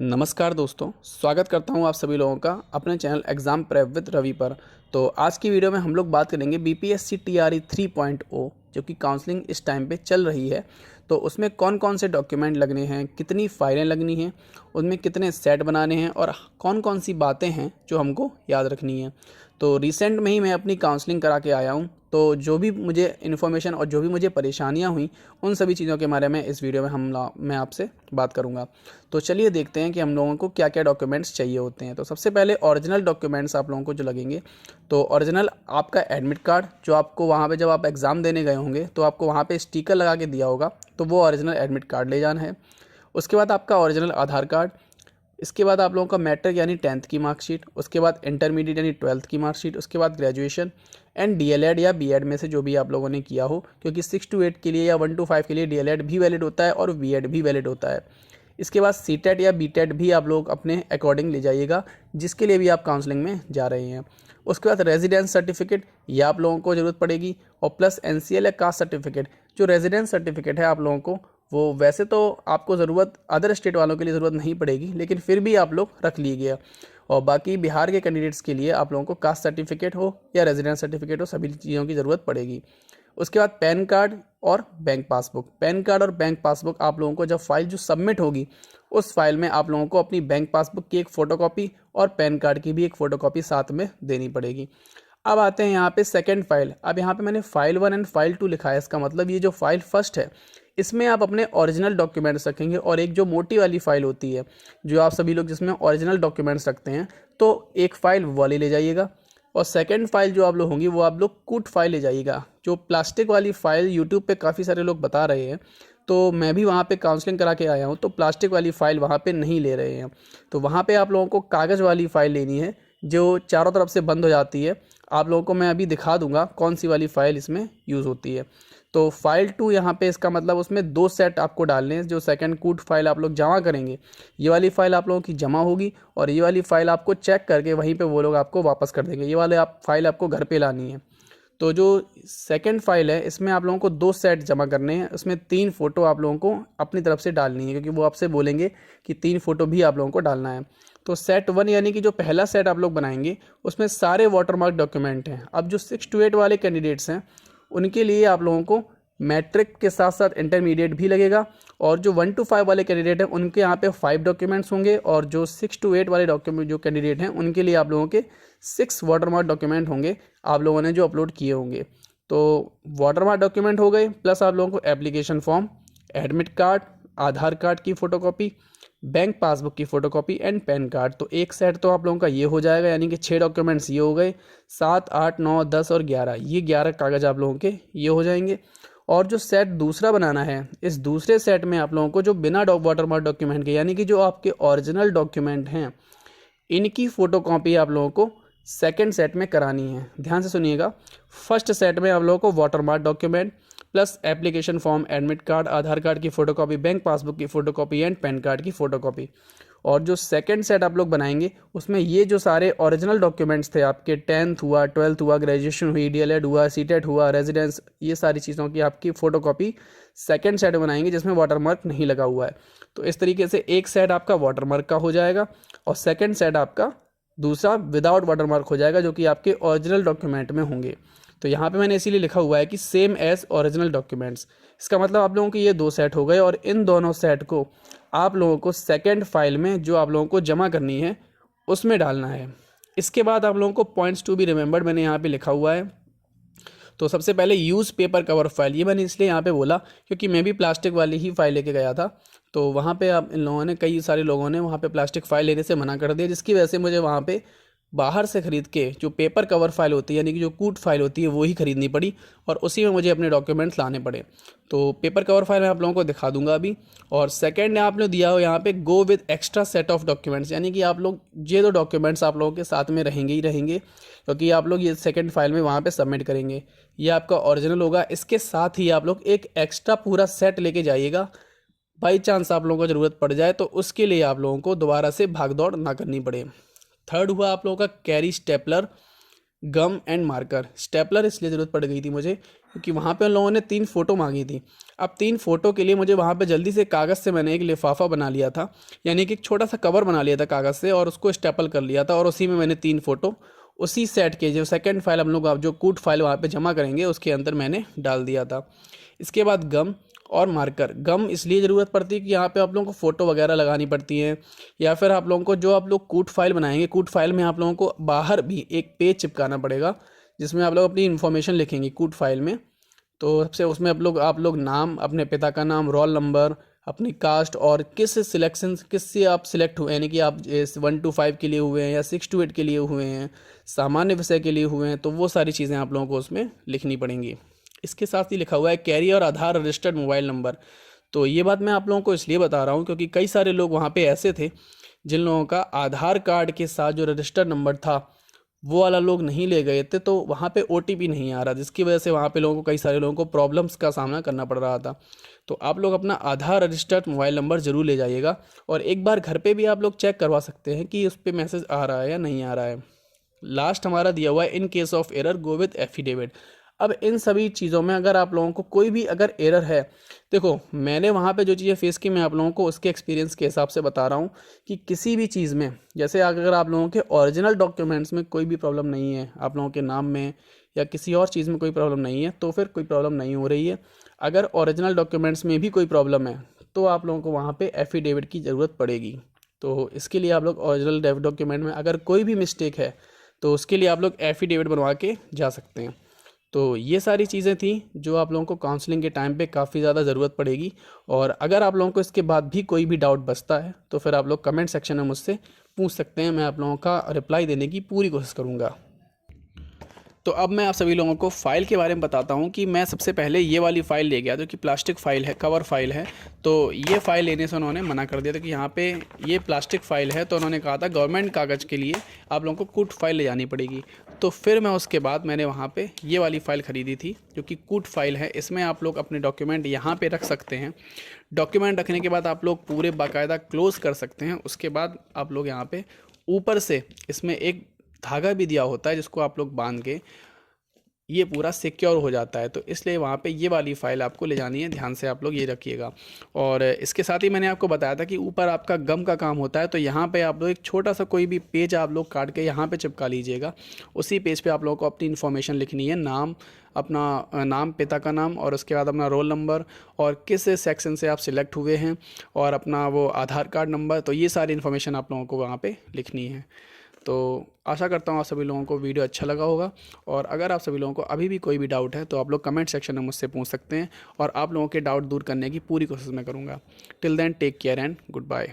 नमस्कार दोस्तों, स्वागत करता हूं आप सभी लोगों का अपने channel exam prep with Ravi पर। तो आज की वीडियो में हम लोग बात करेंगे बीपीएससी टीआरई 3.0 जो कि काउंसलिंग इस टाइम पे चल रही है। तो उसमें कौन कौन से डॉक्यूमेंट लगने हैं, कितनी फ़ाइलें लगनी हैं, उनमें कितने सेट बनाने हैं और कौन कौन सी बातें हैं जो हमको याद रखनी है। तो रिसेंट में ही मैं अपनी काउंसलिंग करा के आया हूँ, तो जो भी मुझे इन्फॉर्मेशन और जो भी मुझे परेशानियाँ हुई उन सभी चीज़ों के बारे में इस वीडियो में मैं आपसे बात करूँगा। तो चलिए देखते हैं कि हम लोगों को क्या क्या डॉक्यूमेंट्स चाहिए होते हैं। तो सबसे पहले ओरिजिनल डॉक्यूमेंट्स आप लोगों को जो लगेंगे, तो ओरिजिनल आपका एडमिट कार्ड जो आपको वहाँ पे जब आप एग्ज़ाम देने गए होंगे तो आपको वहाँ पे स्टिकर लगा के दिया होगा, तो वो ओरिजिनल एडमिट कार्ड ले जाना है। उसके बाद आपका ओरिजिनल आधार कार्ड, इसके बाद आप लोगों का मैट्रिक यानी 10th की मार्कशीट, उसके बाद इंटरमीडिएट यानी 12th की मार्कशीट, उसके बाद ग्रेजुएशन एंड डीएलएड या बीएड में से जो भी आप लोगों ने किया हो, क्योंकि 6 to 8 के लिए या 1 to 5 के लिए डीएलएड भी वैलिड होता है और बीएड भी वैलिड होता है। इसके बाद सीटेट या बीटेट भी आप लोग अपने अकॉर्डिंग ले जाइएगा, जिसके लिए भी आप काउंसलिंग में जा रहे हैं। उसके बाद रेजिडेंस सर्टिफिकेट, ये आप लोगों को ज़रूरत पड़ेगी, और प्लस एनसीएल या कास्ट सर्टिफिकेट। जो रेजिडेंस सर्टिफिकेट है आप लोगों को, वो वैसे तो आपको ज़रूरत अदर स्टेट वालों के लिए ज़रूरत नहीं पड़ेगी, लेकिन फिर भी आप लोग रख लीजिए। और बाकी बिहार के कैंडिडेट्स के लिए आप लोगों को कास्ट सर्टिफिकेट हो या रेजिडेंस सर्टिफिकेट हो, सभी चीज़ों की ज़रूरत पड़ेगी। उसके बाद पैन कार्ड और बैंक पासबुक। पैन कार्ड और बैंक पासबुक आप लोगों को जब फाइल जो सबमिट होगी उस फाइल में आप लोगों को अपनी बैंक पासबुक की एक फ़ोटोकॉपी और पैन कार्ड की भी एक फ़ोटोकॉपी साथ में देनी पड़ेगी। अब आते हैं यहाँ पे सेकंड फाइल। अब यहाँ पे मैंने फाइल 1 एंड फाइल 2 लिखा है, इसका मतलब ये जो फाइल फर्स्ट है इसमें आप अपने ओरिजिनल डॉक्यूमेंट्स रखेंगे, और एक जो मोटी वाली फाइल होती है जो आप सभी लोग जिसमें ओरिजिनल डॉक्यूमेंट्स रखते हैं, तो एक फ़ाइल वाली ले जाइएगा। और सेकंड फाइल जो आप लोग होंगी वो आप लोग कूट फाइल ले जाइएगा। जो प्लास्टिक वाली फ़ाइल यूट्यूब पे काफ़ी सारे लोग बता रहे हैं, तो मैं भी वहाँ पे काउंसलिंग करा के आया हूँ, तो प्लास्टिक वाली फ़ाइल वहाँ पे नहीं ले रहे हैं। तो वहाँ पे आप लोगों को कागज़ वाली फ़ाइल लेनी है जो चारों तरफ से बंद हो जाती है। आप लोगों को मैं अभी दिखा दूंगा कौन सी वाली फ़ाइल इसमें यूज़ होती है। तो फाइल 2 यहाँ पे इसका मतलब उसमें 2 सेट आपको डालने हैं। जो सेकंड कूट फाइल आप लोग जमा करेंगे, ये वाली फ़ाइल आप लोगों की जमा होगी, और ये वाली फ़ाइल आपको चेक करके वहीं पे वो लोग आपको वापस कर देंगे। ये वाले फ़ाइल आपको घर पे लानी है। तो जो सेकंड फाइल है इसमें आप लोगों को 2 सेट जमा करने हैं। उसमें 3 फ़ोटो आप लोगों को अपनी तरफ से डालनी है, क्योंकि वो आपसे बोलेंगे कि 3 फ़ोटो भी आप लोगों को डालना है। तो सेट 1 यानी कि जो पहला सेट आप लोग बनाएंगे उसमें सारे वाटरमार्क डॉक्यूमेंट हैं। अब जो 6 to 8 वाले कैंडिडेट्स हैं उनके लिए आप लोगों को मैट्रिक के साथ साथ इंटरमीडिएट भी लगेगा, और जो 1 to 5 वाले कैंडिडेट हैं उनके यहाँ पे 5 डॉक्यूमेंट्स होंगे, और जो 6 to 8 वाले डॉक्यूमेंट जो कैंडिडेट हैं उनके लिए आप लोगों के 6 वाटरमार्क डॉक्यूमेंट होंगे आप लोगों ने जो अपलोड किए होंगे। तो वाटरमार्क डॉक्यूमेंट हो गए, प्लस आप लोगों को application form, admit card, Aadhaar card की फ़ोटोकॉपी, बैंक पासबुक की फ़ोटोकॉपी एंड पैन कार्ड। तो एक सेट तो आप लोगों का ये हो जाएगा, यानी कि 6 डॉक्यूमेंट्स ये हो गए। 7, 8, 9, 10 और 11, ये 11 कागज़ आप लोगों के ये हो जाएंगे। और जो सेट दूसरा बनाना है, इस दूसरे सेट में आप लोगों को जो बिना वाटरमार्क डॉक्यूमेंट के, यानी कि जो आपके ओरिजिनल डॉक्यूमेंट हैं, इनकी फ़ोटोकॉपी आप लोगों को सेकंड सेट में करानी है। ध्यान से सुनिएगा। फर्स्ट सेट में आप लोगों को watermark document plus application form, admit card, Aadhaar card की फ़ोटोकॉपी, बैंक पासबुक की फ़ोटोकॉपी एंड पैन कार्ड की फ़ोटोकॉपी। और जो सेकंड सेट आप लोग बनाएंगे उसमें ये जो सारे ओरिजिनल डॉक्यूमेंट्स थे आपके, 10th हुआ, 12th हुआ, ग्रेजुएशन हुई, डीएलएड हुआ, सीटेट हुआ, रेजिडेंस, ये सारी चीज़ों की आपकी फ़ोटोकॉपी सेकंड सेट बनाएंगे जिसमें वाटरमार्क नहीं लगा हुआ है। तो इस तरीके से एक सेट आपका वाटरमार्क का हो जाएगा, और सेकंड सेट आपका दूसरा विदाउट वाटरमार्क हो जाएगा, जो कि आपके ओरिजिनल डॉक्यूमेंट में होंगे। तो यहाँ पे मैंने इसीलिए लिखा हुआ है कि सेम एज ओरिजिनल डॉक्यूमेंट्स। इसका मतलब आप लोगों के ये 2 सेट हो गए, और इन दोनों सेट को आप लोगों को सेकंड फाइल में जो आप लोगों को जमा करनी है उसमें डालना है। इसके बाद आप लोगों को पॉइंट्स टू बी रिमेंबर्ड मैंने यहाँ पे लिखा हुआ है। तो सबसे पहले यूज़ पेपर कवर फाइल, ये मैंने इसलिए यहाँ पे बोला क्योंकि मैं भी प्लास्टिक वाली ही फाइल लेके गया था। तो वहाँ पे आप इन लोगों ने, कई सारे लोगों ने वहाँ पे प्लास्टिक फ़ाइल लेने से मना कर दिया, जिसकी वजह से मुझे वहाँ पे बाहर से ख़रीद के जो पेपर कवर फाइल होती है, यानी कि जो कूट फाइल होती है, वो ही ख़रीदनी पड़ी, और उसी में मुझे अपने डॉक्यूमेंट्स लाने पड़े। तो पेपर कवर फाइल मैं आप लोगों को दिखा दूंगा अभी। और सेकंड ने आपने दिया हो यहाँ पे go with extra set of documents, यानी कि आप लोग ये 2 डॉक्यूमेंट्स आप लोगों के साथ में रहेंगे ही रहेंगे, क्योंकि आप लोग ये सेकंड फाइल में वहाँ पे सबमिट करेंगे। ये आपका ओरिजिनल होगा, इसके साथ ही आप लोग एक एक्स्ट्रा पूरा सेट लेके जाइएगा। बाई चांस आप लोगों को ज़रूरत पड़ जाए तो उसके लिए आप लोगों को दोबारा से भाग दौड़ ना करनी पड़े। थर्ड हुआ आप लोगों का carry stapler, gum and marker. Stapler इसलिए ज़रूरत पड़ गई थी मुझे क्योंकि वहाँ पे उन लोगों ने 3 फ़ोटो मांगी थी। अब 3 फ़ोटो के लिए मुझे वहाँ पे जल्दी से कागज़ से मैंने एक लिफाफा बना लिया था, यानी कि एक छोटा सा कवर बना लिया था कागज़ से और उसको स्टेपल कर लिया था, और उसी में मैंने 3 फ़ोटो उसी सेट के जो सेकंड फाइल हम लोग अब जो कूट फाइल वहाँ पे जमा करेंगे उसके अंदर मैंने डाल दिया था। इसके बाद गम और मार्कर। गम इसलिए ज़रूरत पड़ती है कि यहाँ पे आप लोगों को फ़ोटो वगैरह लगानी पड़ती है, या फिर आप लोगों को जो आप लोग कूट फाइल बनाएंगे, कूट फाइल में आप लोगों को बाहर भी एक पेज चिपकाना पड़ेगा जिसमें आप लोग अपनी इन्फॉर्मेशन लिखेंगे कूट फाइल में। तो सबसे उसमें आप लोग नाम, अपने पिता का नाम, रोल नंबर, अपनी कास्ट और किस सिलेक्शन किससे आप सिलेक्ट हुए, यानी कि आप 1 to 5 के लिए हुए हैं या 6 to 8 के लिए हुए हैं, सामान्य विषय के लिए हुए हैं, तो वो सारी चीज़ें आप लोगों को उसमें लिखनी पड़ेंगी। इसके साथ ही लिखा हुआ है कैरी और आधार रजिस्टर्ड मोबाइल नंबर। तो ये बात मैं आप लोगों को इसलिए बता रहा हूँ क्योंकि कई सारे लोग वहाँ पे ऐसे थे जिन लोगों का आधार कार्ड के साथ जो रजिस्टर्ड नंबर था वो वाला लोग नहीं ले गए थे, तो वहाँ पे OTP नहीं आ रहा, जिसकी वजह से वहाँ पे लोगों को, कई सारे लोगों को प्रॉब्लम्स का सामना करना पड़ रहा था। तो आप लोग अपना आधार रजिस्टर्ड मोबाइल नंबर ज़रूर ले जाइएगा, और एक बार घर पे भी आप लोग चेक करवा सकते हैं कि उस पर मैसेज आ रहा है या नहीं आ रहा है। लास्ट हमारा दिया हुआ है in case of error go with affidavit. अब इन सभी चीज़ों में अगर आप लोगों को कोई भी अगर एरर है, देखो मैंने वहाँ पे जो चीज़ें फेस की मैं आप लोगों को उसके एक्सपीरियंस के हिसाब से बता रहा हूँ कि किसी भी चीज़ में, जैसे अगर आप लोगों के ओरिजिनल डॉक्यूमेंट्स में कोई भी प्रॉब्लम नहीं है, आप लोगों के नाम में या किसी और चीज़ में कोई प्रॉब्लम नहीं है, तो फिर कोई प्रॉब्लम नहीं हो रही है। अगर ओरिजिनल डॉक्यूमेंट्स में भी कोई प्रॉब्लम है तो आप लोगों को वहाँ पे एफिडेविट की ज़रूरत पड़ेगी। तो इसके लिए आप लोग ओरिजिनल डॉक्यूमेंट में अगर कोई भी मिस्टेक है तो उसके लिए आप लोग एफिडेविट बनवा के जा सकते हैं। तो ये सारी चीज़ें थी जो आप लोगों को काउंसलिंग के टाइम पे काफ़ी ज़्यादा ज़रूरत पड़ेगी, और अगर आप लोगों को इसके बाद भी कोई भी डाउट बचता है तो फिर आप लोग कमेंट सेक्शन में मुझसे पूछ सकते हैं, मैं आप लोगों का रिप्लाई देने की पूरी कोशिश करूँगा। तो अब मैं आप सभी लोगों को फ़ाइल के बारे में बताता हूँ कि मैं सबसे पहले ये वाली फ़ाइल ले गया जो कि प्लास्टिक फ़ाइल है, कवर फ़ाइल है। तो ये फ़ाइल लेने से उन्होंने मना कर दिया था कि यहाँ पे ये प्लास्टिक फ़ाइल है, तो उन्होंने कहा था गवर्नमेंट कागज़ के लिए आप लोगों को कूट फाइल ले जानी पड़ेगी। तो फिर मैं उसके बाद मैंने वहाँ पे ये वाली फ़ाइल ख़रीदी थी जो कि कूट फाइल है। इसमें आप लोग अपने डॉक्यूमेंट यहाँ पे रख सकते हैं। डॉक्यूमेंट रखने के बाद आप लोग पूरे बाकायदा क्लोज़ कर सकते हैं। उसके बाद आप लोग यहाँ पे ऊपर से इसमें एक धागा भी दिया होता है जिसको आप लोग बांध के ये पूरा सिक्योर हो जाता है। तो इसलिए वहाँ पे ये वाली फ़ाइल आपको ले जानी है, ध्यान से आप लोग ये रखिएगा। और इसके साथ ही मैंने आपको बताया था कि ऊपर आपका गम का काम होता है, तो यहाँ पे आप लोग एक छोटा सा कोई भी पेज आप लोग काट के यहाँ पे चिपका लीजिएगा। उसी पेज पे आप लोगों को अपनी इन्फॉर्मेशन लिखनी है, नाम, अपना नाम, पिता का नाम, और उसके बाद अपना रोल नंबर और किस सेक्शन से आप सिलेक्ट हुए हैं, और अपना वो आधार कार्ड नंबर। तो ये सारी इन्फॉर्मेशन आप लोगों को वहाँ पे लिखनी है। तो आशा करता हूँ आप सभी लोगों को वीडियो अच्छा लगा होगा, और अगर आप सभी लोगों को अभी भी कोई भी डाउट है तो आप लोग कमेंट सेक्शन में मुझसे पूछ सकते हैं, और आप लोगों के डाउट दूर करने की पूरी कोशिश मैं करूँगा। Till then take care and good bye.